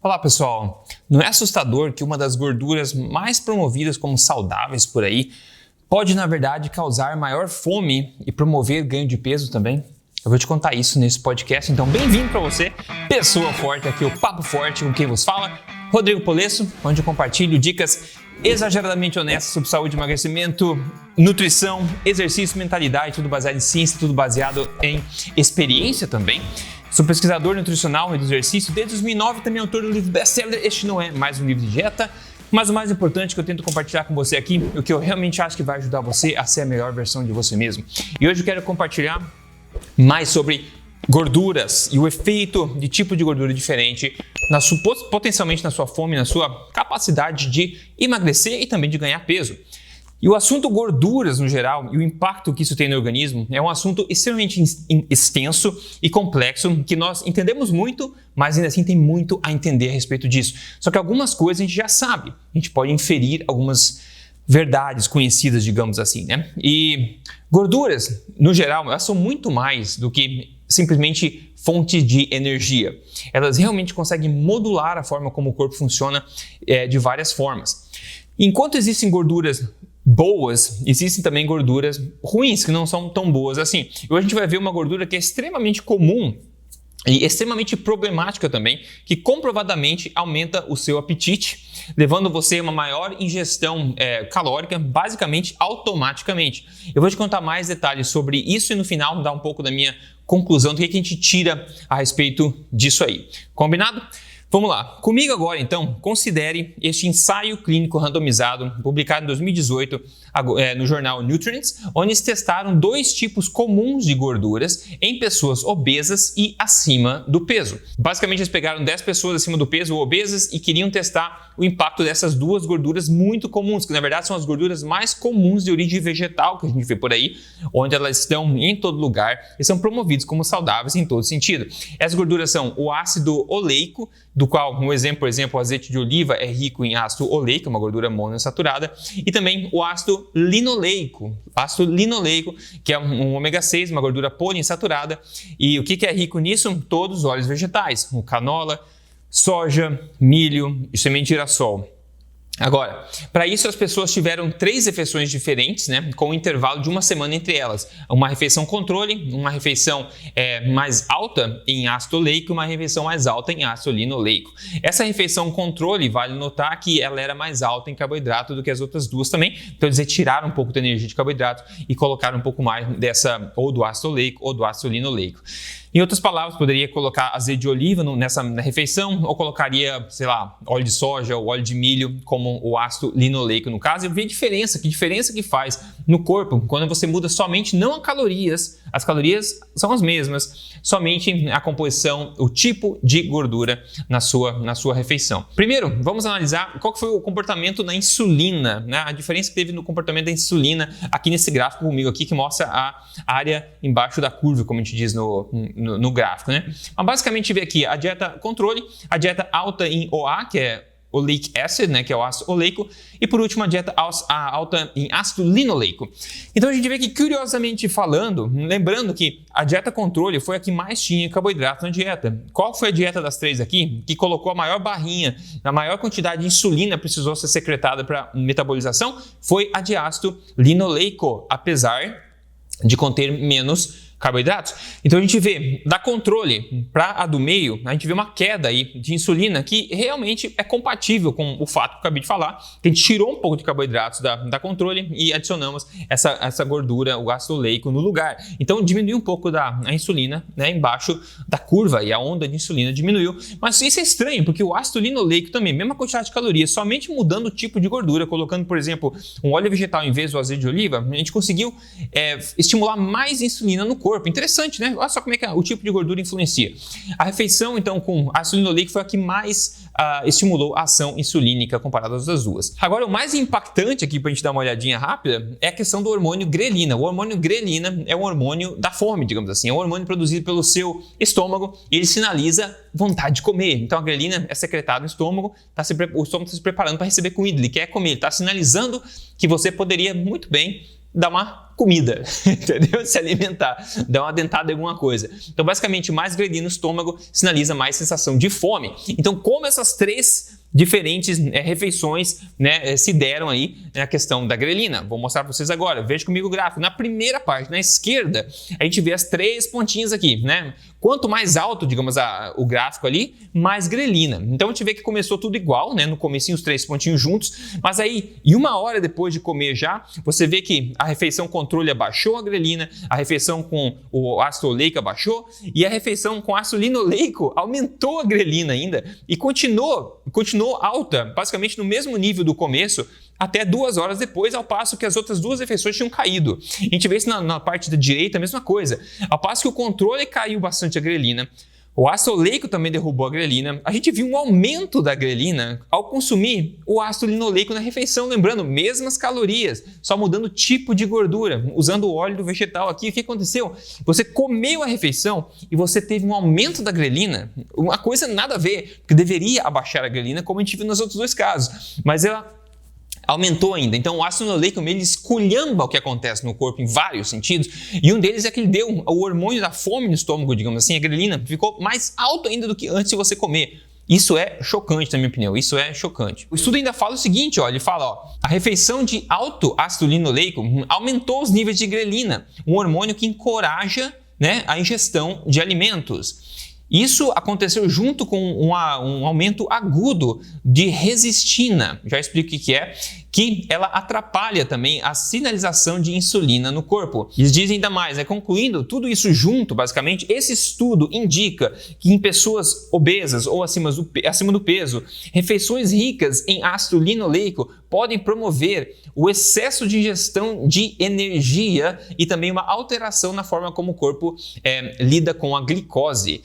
Olá pessoal, não é assustador que uma das gorduras mais promovidas como saudáveis por aí pode na verdade causar maior fome e promover ganho de peso também? Eu vou te contar isso nesse podcast, então bem-vindo para você, pessoa forte, aqui o Papo Forte com quem vos fala, Rodrigo Polesso, onde eu compartilho dicas exageradamente honestas sobre saúde, emagrecimento, nutrição, exercício, mentalidade, tudo baseado em ciência, tudo baseado em experiência também. Sou pesquisador nutricional e do exercício desde 2009, também autor do livro best-seller. Este não é mais um livro de dieta, mas o mais importante que eu tento compartilhar com você aqui, o que eu realmente acho que vai ajudar você a ser a melhor versão de você mesmo. E hoje eu quero compartilhar mais sobre gorduras e o efeito de tipo de gordura diferente, potencialmente na sua fome, na sua capacidade de emagrecer e também de ganhar peso. E o assunto gorduras no geral e o impacto que isso tem no organismo é um assunto extremamente extenso e complexo que nós entendemos muito, mas ainda assim tem muito a entender a respeito disso. Só que algumas coisas a gente já sabe, a gente pode inferir algumas verdades conhecidas, digamos assim, né? E gorduras, no geral, elas são muito mais do que simplesmente fontes de energia. Elas realmente conseguem modular a forma como o corpo funciona de várias formas. Enquanto existem gorduras boas, existem também gorduras ruins, que não são tão boas assim. E hoje a gente vai ver uma gordura que é extremamente comum e extremamente problemática também, que comprovadamente aumenta o seu apetite, levando você a uma maior ingestão calórica, basicamente automaticamente. Eu vou te contar mais detalhes sobre isso e no final dar um pouco da minha conclusão do que a gente tira a respeito disso aí. Combinado? Vamos lá. Comigo agora, então, considere este ensaio clínico randomizado, publicado em 2018 no jornal Nutrients, onde eles testaram dois tipos comuns de gorduras em pessoas obesas e acima do peso. Basicamente, eles pegaram 10 pessoas acima do peso ou obesas e queriam testar o impacto dessas duas gorduras muito comuns, que na verdade são as gorduras mais comuns de origem vegetal que a gente vê por aí, onde elas estão em todo lugar e são promovidas como saudáveis em todo sentido. Essas gorduras são o ácido oleico, do qual, um exemplo, por exemplo, o azeite de oliva é rico em ácido oleico, uma gordura monoinsaturada, e também o ácido linoleico, que é um ômega 6, uma gordura poliinsaturada. E o que é rico nisso? Todos os óleos vegetais, o canola, soja, milho e semente de girassol. Agora, para isso as pessoas tiveram 3 refeições diferentes, né, com um intervalo de uma semana entre elas. Uma refeição controle, uma refeição mais alta em ácido oleico e uma refeição mais alta em ácido linoleico. Essa refeição controle, vale notar que ela era mais alta em carboidrato do que as outras duas também. Então eles retiraram um pouco da energia de carboidrato e colocaram um pouco mais dessa, ou do ácido oleico ou do ácido linoleico. Em outras palavras, poderia colocar azeite de oliva na refeição ou colocaria, sei lá, óleo de soja ou óleo de milho como o ácido linoleico no caso. E ver que diferença que faz no corpo quando você muda somente não as calorias são as mesmas, somente a composição, o tipo de gordura na sua refeição. Primeiro, vamos analisar qual foi o comportamento da insulina, né? A diferença que teve no comportamento da insulina aqui nesse gráfico comigo aqui, que mostra a área embaixo da curva, como a gente diz no gráfico, né? Mas basicamente vê aqui a dieta controle, a dieta alta em OA, que é oleic acid, né, que é o ácido oleico, e por último a dieta alta em ácido linoleico. Então a gente vê que, curiosamente falando, lembrando que a dieta controle foi a que mais tinha carboidrato na dieta. Qual foi a dieta das 3 aqui que colocou a maior barrinha, a maior quantidade de insulina precisou ser secretada para metabolização? Foi a de ácido linoleico, apesar de conter menos carboidratos. Então a gente vê da controle para a do meio, a gente vê uma queda aí de insulina que realmente é compatível com o fato que eu acabei de falar, que a gente tirou um pouco de carboidratos da controle e adicionamos essa gordura, o ácido oleico no lugar. Então diminuiu um pouco a insulina, né, embaixo da curva, e a onda de insulina diminuiu. Mas isso é estranho, porque o ácido linoleico também, mesma quantidade de calorias, somente mudando o tipo de gordura, colocando, por exemplo, um óleo vegetal em vez do azeite de oliva, a gente conseguiu estimular mais insulina no corpo. Interessante, né? Olha só como é que o tipo de gordura influencia. A refeição, então, com ácido linoleico foi a que mais estimulou a ação insulínica comparada às outras duas. Agora, o mais impactante aqui, para a gente dar uma olhadinha rápida, é a questão do hormônio grelina. O hormônio grelina é um hormônio da fome, digamos assim. É um hormônio produzido pelo seu estômago e ele sinaliza vontade de comer. Então, a grelina é secretada no estômago, o estômago está se preparando para receber comida, ele quer comer, ele está sinalizando que você poderia muito bem dar uma comida, entendeu? Se alimentar, dar uma dentada em alguma coisa. Então, basicamente, mais grelina no estômago sinaliza mais sensação de fome. Então, como essas três diferentes refeições se deram aí na questão da grelina. Vou mostrar para vocês agora. Veja comigo o gráfico. Na primeira parte, na esquerda, a gente vê as três pontinhas aqui, né? Quanto mais alto, digamos, o gráfico ali, mais grelina. Então a gente vê que começou tudo igual, né? No comecinho os três pontinhos juntos, mas aí, e 1 hora depois de comer já, você vê que a refeição controle abaixou a grelina, a refeição com o ácido oleico abaixou e a refeição com ácido linoleico aumentou a grelina ainda e continuou alta, basicamente no mesmo nível do começo, até 2 horas depois, ao passo que as outras 2 refeições tinham caído. A gente vê isso na parte da direita, a mesma coisa. Ao passo que o controle caiu bastante a grelina, o ácido oleico também derrubou a grelina, a gente viu um aumento da grelina ao consumir o ácido linoleico na refeição, lembrando, mesmas calorias, só mudando o tipo de gordura, usando o óleo do vegetal aqui. O que aconteceu? Você comeu a refeição e você teve um aumento da grelina, uma coisa nada a ver, porque deveria abaixar a grelina, como a gente viu nos outros 2 casos, mas ela aumentou ainda. Então o ácido linoleico ele esculhamba o que acontece no corpo em vários sentidos, e um deles é que ele deu o hormônio da fome no estômago, digamos assim, a grelina ficou mais alto ainda do que antes de você comer. Isso é chocante, na minha opinião, isso é chocante. O estudo ainda fala o seguinte, ele fala, a refeição de alto ácido linoleico aumentou os níveis de grelina, um hormônio que encoraja, a ingestão de alimentos. Isso aconteceu junto com um aumento agudo de resistina, já explico o que é, que ela atrapalha também a sinalização de insulina no corpo. Eles dizem ainda mais, concluindo tudo isso junto, basicamente, esse estudo indica que em pessoas obesas ou acima do peso, refeições ricas em ácido linoleico podem promover o excesso de ingestão de energia e também uma alteração na forma como o corpo lida com a glicose.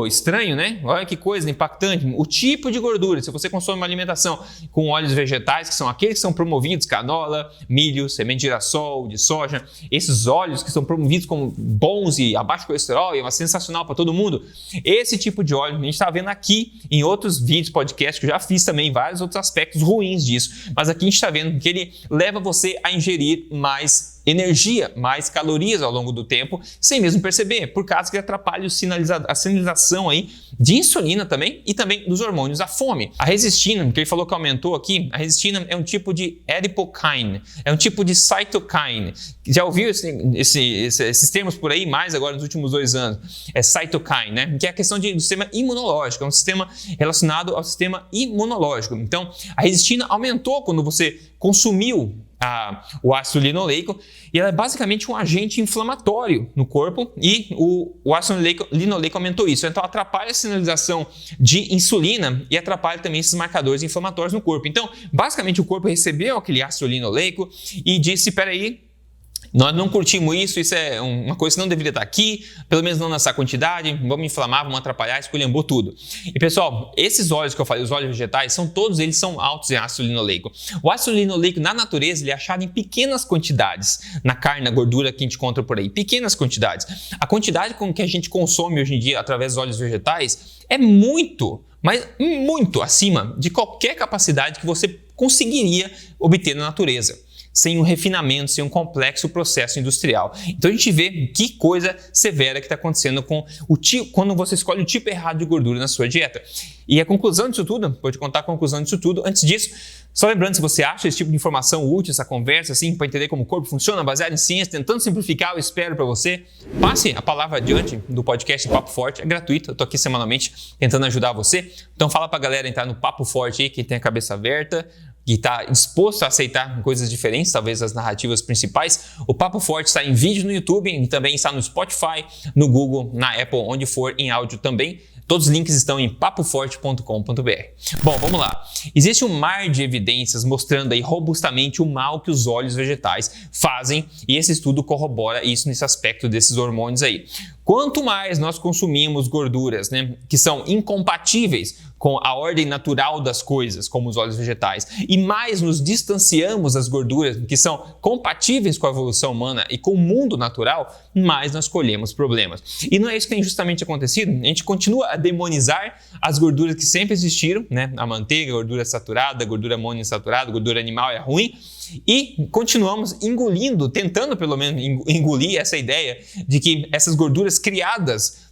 Estranho, né? Olha que coisa impactante. O tipo de gordura, se você consome uma alimentação com óleos vegetais, que são aqueles que são promovidos, canola, milho, semente de girassol, de soja, esses óleos que são promovidos como bons e abaixo colesterol, e é uma sensacional para todo mundo. Esse tipo de óleo a gente está vendo aqui em outros vídeos, podcasts, que eu já fiz também, vários outros aspectos ruins disso. Mas aqui a gente está vendo que ele leva você a ingerir mais energia, mais calorias ao longo do tempo, sem mesmo perceber, por causa que atrapalha a sinalização aí de insulina também e também dos hormônios da fome. A resistina, que ele falou que aumentou aqui, a resistina é um tipo de adipokine, é um tipo de cytokine. Já ouviu esses termos por aí mais agora nos últimos 2 anos? É cytokine, né? Que é a questão do sistema imunológico, é um sistema relacionado ao sistema imunológico. Então, a resistina aumentou quando você consumiu o ácido linoleico, e ela é basicamente um agente inflamatório no corpo, e o ácido linoleico aumentou isso. Então atrapalha a sinalização de insulina e atrapalha também esses marcadores inflamatórios no corpo. Então, basicamente, o corpo recebeu aquele ácido linoleico e disse, peraí, nós não curtimos isso é uma coisa que não deveria estar aqui, pelo menos não nessa quantidade, vamos inflamar, vamos atrapalhar, esculhambou tudo. E pessoal, esses óleos que eu falei, os óleos vegetais, todos eles são altos em ácido linoleico. O ácido linoleico na natureza ele é achado em pequenas quantidades, na carne, na gordura que a gente encontra por aí, pequenas quantidades. A quantidade com que a gente consome hoje em dia através dos óleos vegetais é muito, mas muito acima de qualquer capacidade que você conseguiria obter na natureza, sem um refinamento, sem um complexo processo industrial. Então a gente vê que coisa severa que está acontecendo com quando você escolhe o tipo errado de gordura na sua dieta. E a conclusão disso tudo, vou te contar a conclusão disso tudo. Antes disso, só lembrando, se você acha esse tipo de informação útil, essa conversa, assim, para entender como o corpo funciona, baseado em ciência, tentando simplificar, eu espero para você, passe a palavra adiante do podcast Papo Forte, é gratuito, eu tô aqui semanalmente tentando ajudar você. Então fala pra galera entrar no Papo Forte aí, quem tem a cabeça aberta, que está disposto a aceitar coisas diferentes, talvez as narrativas principais. O Papo Forte está em vídeo no YouTube e também está no Spotify, no Google, na Apple, onde for, em áudio também. Todos os links estão em papoforte.com.br. Bom, vamos lá. Existe um mar de evidências mostrando aí robustamente o mal que os óleos vegetais fazem, e esse estudo corrobora isso nesse aspecto desses hormônios aí. Quanto mais nós consumimos gorduras, que são incompatíveis com a ordem natural das coisas, como os óleos vegetais, e mais nos distanciamos das gorduras que são compatíveis com a evolução humana e com o mundo natural, mais nós colhemos problemas. E não é isso que tem justamente acontecido. A gente continua a demonizar as gorduras que sempre existiram, né? A manteiga, gordura saturada, gordura monoinsaturada, gordura animal é ruim, e continuamos engolindo, tentando pelo menos engolir essa ideia de que essas gorduras criadas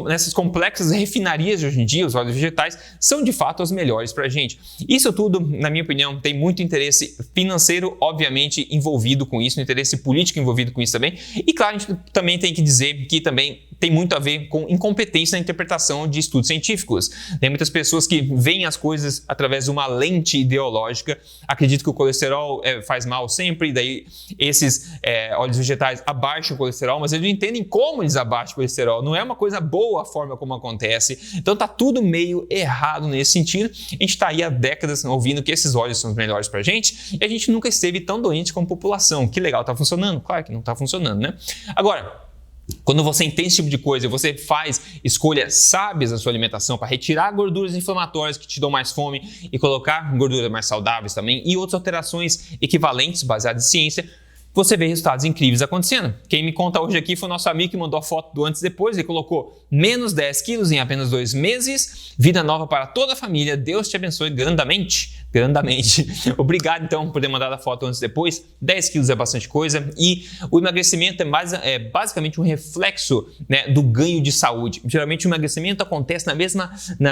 nessas complexas refinarias de hoje em dia, os óleos vegetais, são de fato as melhores para a gente. Isso tudo, na minha opinião, tem muito interesse financeiro, obviamente, envolvido com isso, interesse político envolvido com isso também. E claro, a gente também tem que dizer que também tem muito a ver com incompetência na interpretação de estudos científicos. Tem muitas pessoas que veem as coisas através de uma lente ideológica, acreditam que o colesterol faz mal sempre, e daí esses óleos vegetais abaixam o colesterol, mas eles não entendem como eles abaixam o colesterol. Não é uma coisa boa a forma como acontece. Então tá tudo meio errado nesse sentido. A gente tá aí há décadas ouvindo que esses óleos são os melhores pra gente, e a gente nunca esteve tão doente como população. Que legal, tá funcionando? Claro que não tá funcionando, né? Agora, quando você entende esse tipo de coisa, você faz escolhas sábias na sua alimentação para retirar gorduras inflamatórias que te dão mais fome e colocar gorduras mais saudáveis também e outras alterações equivalentes baseadas em ciência, você vê resultados incríveis acontecendo. Quem me conta hoje aqui foi o nosso amigo que mandou a foto do antes e depois. Ele colocou menos 10 quilos em apenas 2 meses. Vida nova para toda a família. Deus te abençoe grandemente. Grandemente. Obrigado, então, por ter mandado a foto antes e depois. 10 quilos é bastante coisa. E o emagrecimento é basicamente um reflexo, né, do ganho de saúde. Geralmente o emagrecimento acontece na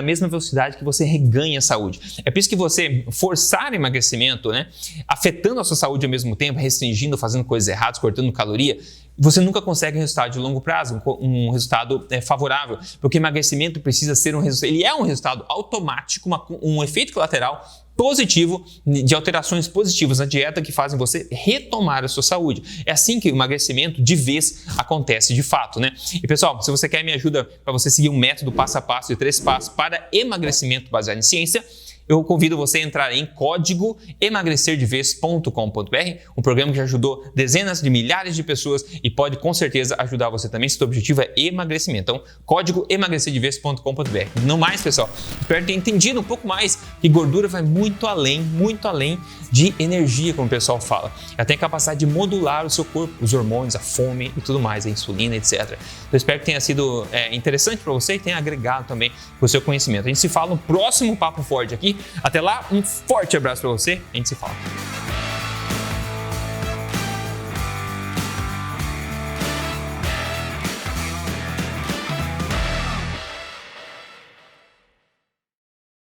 mesma velocidade que você reganha a saúde. É por isso que você forçar o emagrecimento, né, afetando a sua saúde ao mesmo tempo, restringindo, fazendo coisas erradas, cortando caloria, você nunca consegue um resultado de longo prazo, um resultado favorável, porque o emagrecimento precisa ser ele é um resultado automático, um efeito colateral positivo de alterações positivas na dieta que fazem você retomar a sua saúde. É assim que o emagrecimento de vez acontece de fato, né? E pessoal, se você quer minha ajuda para você seguir um método passo a passo de 3 passos para emagrecimento baseado em ciência, eu convido você a entrar em código emagrecerdevez.com.br, um programa que já ajudou dezenas de milhares de pessoas e pode com certeza ajudar você também se o seu objetivo é emagrecimento. Então, código emagrecerdevez.com.br. Não mais, pessoal, espero ter entendido um pouco mais que gordura vai muito além de energia, como o pessoal fala. Ela tem a capacidade de modular o seu corpo, os hormônios, a fome e tudo mais, a insulina, etc. Então, espero que tenha sido interessante para você e tenha agregado também para o seu conhecimento. A gente se fala no próximo Papo Forte aqui. Até lá, um forte abraço para você, a gente se fala.